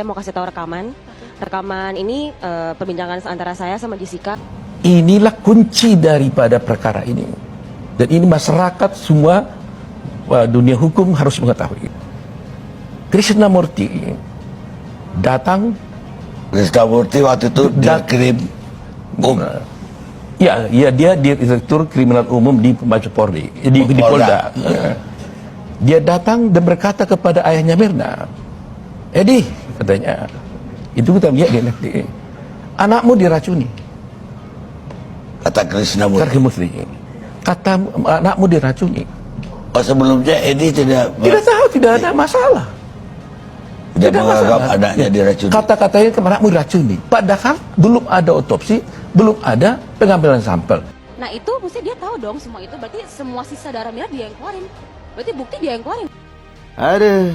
saya mau kasih tahu rekaman. Rekaman ini perbincangan antara saya sama Jessica. Inilah kunci daripada perkara ini. Dan ini masyarakat semua dunia hukum harus mengetahui. Krishnamurti datang. Krishnamurti waktu itu dikirim Ya, dia direktur kriminal umum di Mabes Polri, di Polda. Dia datang dan berkata kepada ayahnya Mirna, Edi, katanya, itu kita lihat di NFT, anakmu diracuni. Kata Krishnamurti. Kata anakmu diracuni. Oh, sebelumnya Edi tidak tahu, tidak ada masalah. Tidak menganggap anaknya diracuni. Kata-katanya anakmu diracuni. Padahal belum ada otopsi, belum ada pengambilan sampel. Nah itu mesti dia tahu dong semua itu. Berarti semua sisa darah Mirna dia yang keluarin. Berarti bukti dia yang keluarin. Aduh,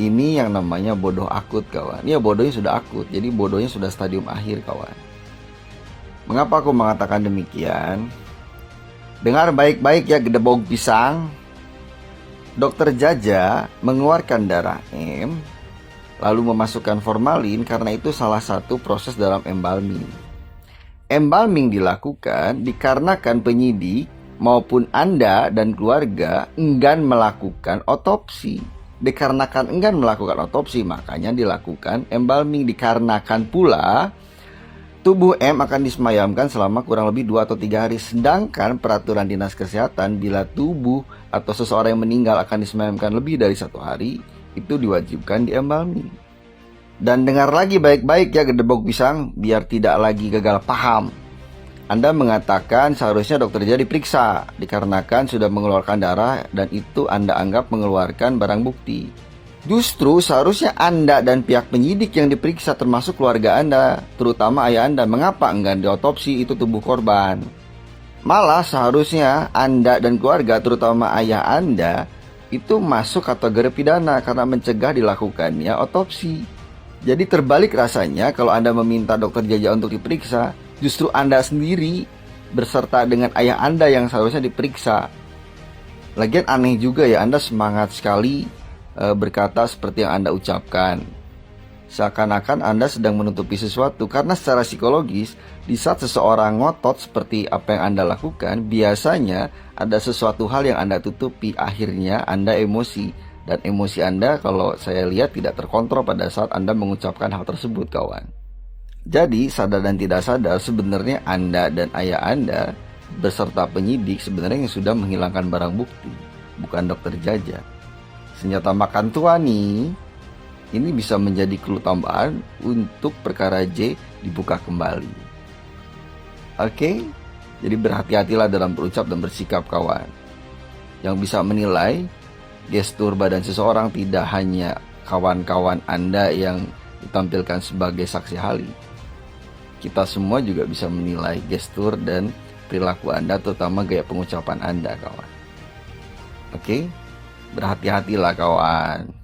ini yang namanya bodoh akut kawan. Ya bodohnya sudah akut, jadi bodohnya sudah stadium akhir kawan. Mengapa aku mengatakan demikian? Dengar baik-baik ya gedebog pisang. Dokter Jaja mengeluarkan darah M, lalu memasukkan formalin karena itu salah satu proses dalam embalming. Embalming dilakukan dikarenakan penyidik maupun Anda dan keluarga enggan melakukan otopsi. Dikarenakan enggan melakukan otopsi, makanya dilakukan embalming. Dikarenakan pula tubuh M akan disemayamkan selama kurang lebih 2 atau 3 hari. Sedangkan peraturan dinas kesehatan, bila tubuh atau seseorang yang meninggal akan disemayamkan lebih dari 1 hari, itu diwajibkan di embalming. Dan dengar lagi baik-baik ya gedebok pisang, biar tidak lagi gagal paham. Anda mengatakan seharusnya dokter Jaja diperiksa, dikarenakan sudah mengeluarkan darah dan itu Anda anggap mengeluarkan barang bukti. Justru seharusnya Anda dan pihak penyidik yang diperiksa, termasuk keluarga Anda, terutama ayah Anda. Mengapa enggan diotopsi itu tubuh korban? Malah seharusnya Anda dan keluarga, terutama ayah Anda, itu masuk kategori pidana karena mencegah dilakukannya otopsi. Jadi terbalik rasanya kalau Anda meminta dokter Jaja untuk diperiksa, justru Anda sendiri berserta dengan ayah Anda yang seharusnya diperiksa. Lagian aneh juga ya, Anda semangat sekali berkata seperti yang Anda ucapkan, seakan-akan Anda sedang menutupi sesuatu. Karena secara psikologis, di saat seseorang ngotot seperti apa yang Anda lakukan, biasanya ada sesuatu hal yang Anda tutupi. Akhirnya Anda emosi, dan emosi Anda kalau saya lihat tidak terkontrol pada saat Anda mengucapkan hal tersebut kawan. Jadi sadar dan tidak sadar, sebenarnya Anda dan ayah Anda beserta penyidik sebenarnya yang sudah menghilangkan barang bukti, bukan dokter Jaja. Senjata makan tua nih, ini bisa menjadi clue tambahan untuk perkara J dibuka kembali. Oke, jadi berhati-hatilah dalam berucap dan bersikap kawan. Yang bisa menilai gestur badan seseorang tidak hanya kawan-kawan Anda yang ditampilkan sebagai saksi ahli. Kita semua juga bisa menilai gestur dan perilaku Anda, terutama gaya pengucapan Anda kawan. Oke? Berhati-hatilah kawan.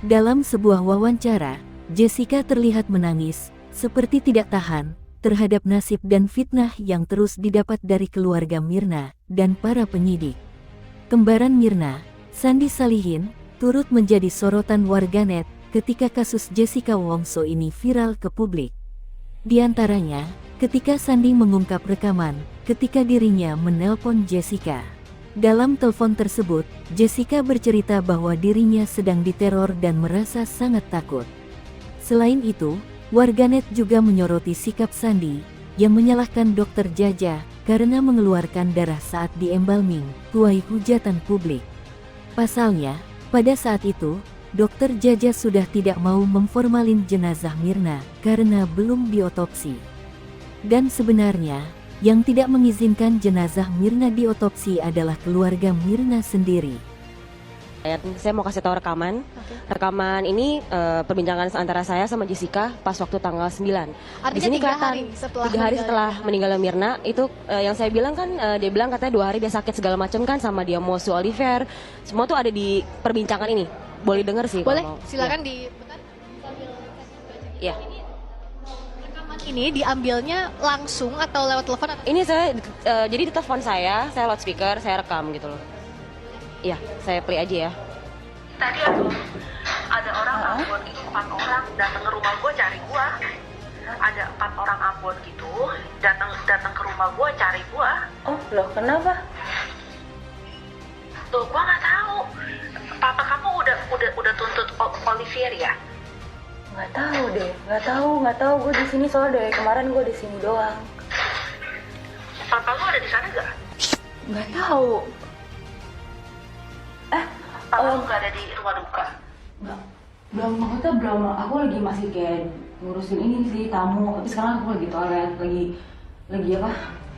Dalam sebuah wawancara, Jessica terlihat menangis, seperti tidak tahan, terhadap nasib dan fitnah yang terus didapat dari keluarga Mirna dan para penyidik. Kembaran Mirna, Sandi Salihin, turut menjadi sorotan warganet ketika kasus Jessica Wongso ini viral ke publik. Di antaranya, ketika Sandi mengungkap rekaman ketika dirinya menelpon Jessica. Dalam telepon tersebut, Jessica bercerita bahwa dirinya sedang diteror dan merasa sangat takut. Selain itu, warganet juga menyoroti sikap Sandi yang menyalahkan dokter Jaja karena mengeluarkan darah saat di embalming, tuai hujatan publik. Pasalnya, pada saat itu, dokter Jaja sudah tidak mau memformalin jenazah Mirna karena belum diotopsi. Dan sebenarnya, yang tidak mengizinkan jenazah Mirna diotopsi adalah keluarga Mirna sendiri. Saya mau kasih tahu rekaman. Rekaman ini perbincangan antara saya sama Jessica pas waktu tanggal 9. Artinya Di sini 3 hari setelah meninggalnya Mirna. Itu yang saya bilang kan, dia bilang katanya 2 hari dia sakit segala macam kan, sama dia Mosu Oliver. Semua tuh ada di perbincangan ini. Boleh dengar sih. Boleh, kalau mau. silakan diputar. Ya. Ini diambilnya langsung atau lewat telepon? Ini saya jadi di telepon saya loudspeaker, saya rekam gitu loh. Iya, saya play aja ya. Tadi ada orang Loh, kenapa? Tuh, gua nggak tahu. Papa kamu udah tuntut Olivier ya? Nggak tahu. Gue di sini soalnya dari kemarin gue di sini doang. Papa lu ada di sana nggak? Nggak tahu. Papa lu nggak ada di rumah duka? Belum. Aku lagi masih kayak ngurusin ini sih tamu. Tapi sekarang aku lagi toilet, lagi apa?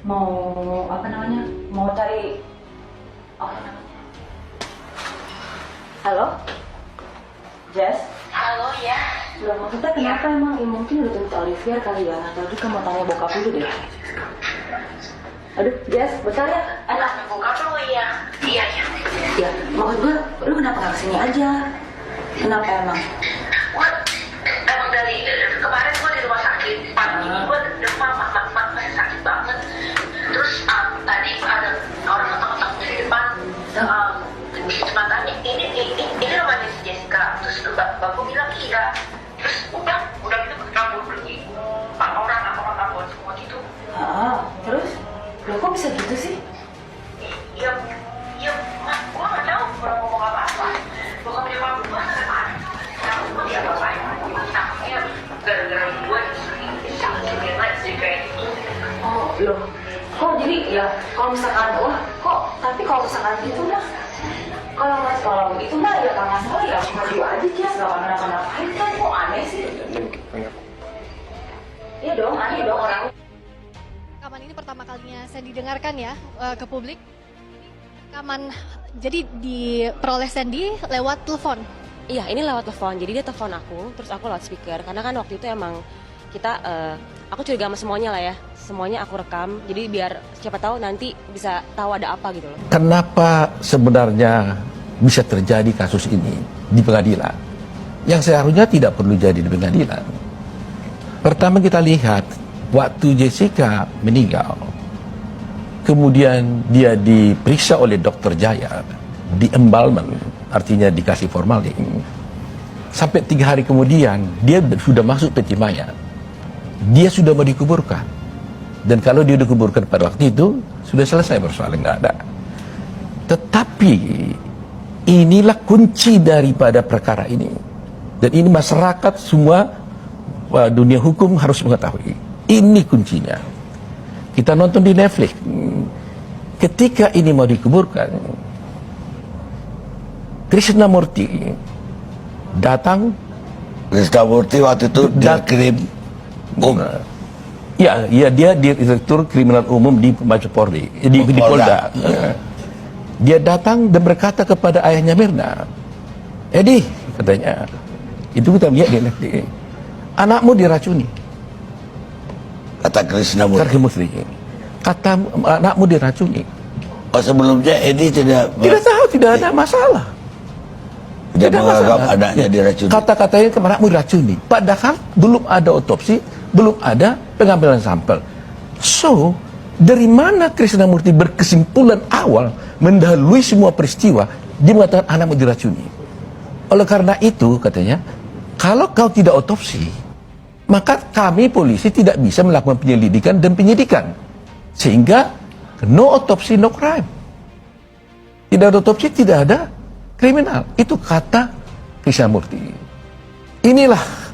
Mau cari. Halo, Jess. Halo ya. Belum, maksudnya kenapa emang? Ya, mungkin udah tuntut Olivier kali ya. Atau juga mau tanya bokap dulu deh. Aduh, Jess, bentar ya. Anak bokap lu ya? Iya. Ya, maksud gue, lu kenapa gak kesini aja? Kenapa emang? Gua emang dari kemarin gua di rumah sakit. Pagi ini gua demam, masih sakit banget. Terus tadi ada orang ketok-ketok di depan. Cuma tanya, ini rumahnya si Jessica. Terus bapakku bilang iya. Terus udah gitu kabur pergi. Orang semua gitu. Terus? Lo kok bisa gitu sih? Ya, gua nggak tahu orang ngomong apa-apa. Bokapnya mama gua sampai marah. Gua diapa-apain. Takutnya gara-gara gua disangsirin lagi kayak gitu. Oh, loh. Kok jadi ya kalau misalkan tapi kalau misalkan gitu mah kalau itu mah ya nggak masalah ya maju aja Jess, nggak kenapa-napain kan, kok aneh sih? Iya dong, aneh dong orang. Rekaman ini pertama kalinya saya didengarkan ya ke publik. Rekaman jadi diperoleh Sandy lewat telepon. Iya, ini lewat telepon. Jadi dia telepon aku, terus aku lewat speaker. Karena kan waktu itu emang kita, aku curiga sama semuanya lah ya. Semuanya aku rekam. Jadi biar siapa tahu nanti bisa tahu ada apa gitu loh. Kenapa sebenarnya bisa terjadi kasus ini di pengadilan? Yang seharusnya tidak perlu jadi di pengadilan. Pertama kita lihat, waktu Jessica meninggal, kemudian dia diperiksa oleh Dr. Jaya, di embalmment, artinya dikasih formalin. Sampai 3 hari kemudian, dia sudah masuk peti mayat. Dia sudah mau dikuburkan. Dan kalau dia dikuburkan pada waktu itu, sudah selesai persoalan, nggak ada. Tetapi, inilah kunci daripada perkara ini. Dan ini masyarakat semua, dunia hukum harus mengetahui. Ini kuncinya. Kita nonton di Netflix. Ketika ini mau dikuburkan, Krishnamurti datang. Krishnamurti waktu itu dia kirim Ya, dia direktur kriminal umum di Mabes Polri, di Polda. Dia datang dan berkata kepada ayahnya Mirna, Edi, katanya, itu kita lihat di Netflix, anakmu diracuni. Kata Krishnamurti. Kata anakmu diracuni. Oh, sebelumnya Edi tidak tahu, tidak ada masalah. Tidak menganggap anaknya diracuni. Kata-katanya anakmu diracuni. Padahal belum ada otopsi, belum ada pengambilan sampel. So, dari mana Krishnamurti berkesimpulan awal mendahului semua peristiwa, dia mengatakan anakmu diracuni. Oleh karena itu, katanya, kalau kau tidak otopsi, maka kami polisi tidak bisa melakukan penyelidikan dan penyidikan. Sehingga, no otopsi, no crime. Tidak ada otopsi, tidak ada kriminal. Itu kata Krishnamurti. Inilah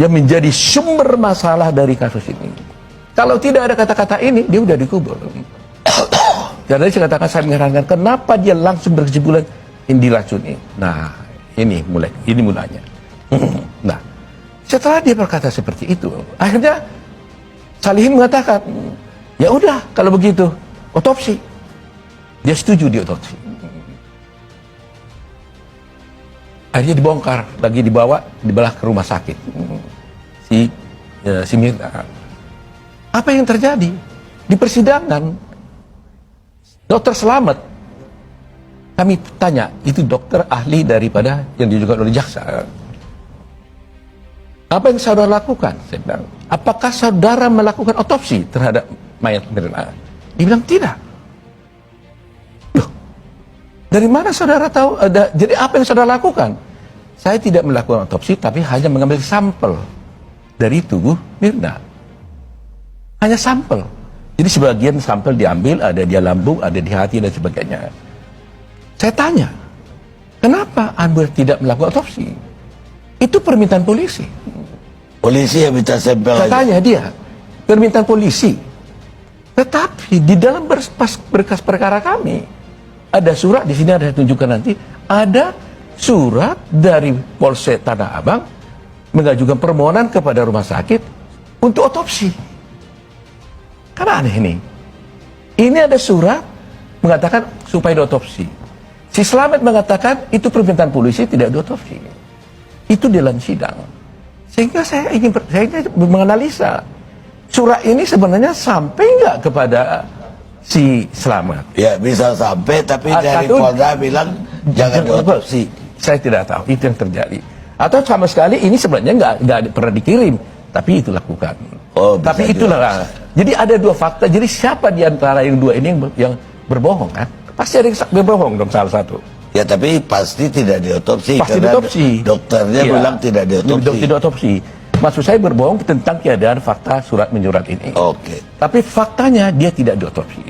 yang menjadi sumber masalah dari kasus ini. Kalau tidak ada kata-kata ini, dia udah dikubur. Karena saya katakan, saya mengherankan kenapa dia langsung berkesimpulan ini diracuni. Nah, ini mulanya. Nah, setelah dia berkata seperti itu, akhirnya Salihin mengatakan, ya udah kalau begitu otopsi. Dia setuju di otopsi. Akhirnya dibongkar, lagi dibawa ke rumah sakit si Mirna. Apa yang terjadi di persidangan? Dokter Selamat, kami tanya, itu dokter ahli daripada yang diajukan oleh jaksa. Apa yang saudara lakukan? Saya bilang, apakah saudara melakukan otopsi terhadap mayat Mirna? Dia bilang tidak. Loh, dari mana saudara tahu? Jadi apa yang saudara lakukan? Saya tidak melakukan otopsi, tapi hanya mengambil sampel dari tubuh Mirna. Hanya sampel. Jadi sebagian sampel diambil, ada di lambung, ada di hati dan sebagainya. Saya tanya, kenapa Anda tidak melakukan otopsi? Itu permintaan polisi. Polisi yang minta sampel Saya aja. tanya dia, permintaan polisi. Tetapi di dalam berkas perkara kami, ada surat, di sini ada saya tunjukkan nanti, ada surat dari Polsek Tanah Abang mengajukan permohonan kepada rumah sakit untuk otopsi. Karena aneh ini. Ini ada surat mengatakan supaya diotopsi. Si Slamet mengatakan itu permintaan polisi, tidak diotopsi. Itu dalam sidang. Sehingga saya ingin menganalisa surat ini sebenarnya sampai nggak kepada si Slamet. Ya bisa sampai, tapi dari Atau- Polda bilang jangan diotopsi. Saya tidak tahu itu yang terjadi. Atau sama sekali ini sebenarnya nggak pernah dikirim, tapi itu lakukan. Oh, bisa Tapi itulah. Jadi ada dua fakta. Jadi siapa di antara yang dua ini yang berbohong kan? Pasti ada yang berbohong dong salah satu. Ya tapi pasti tidak diotopsi. Pasti karena diotopsi. Dokternya Iya. bilang tidak diotopsi. Tidak otopsi. Maksud saya berbohong tentang keadaan fakta surat menyurat ini. Oke. Tapi faktanya dia tidak diotopsi.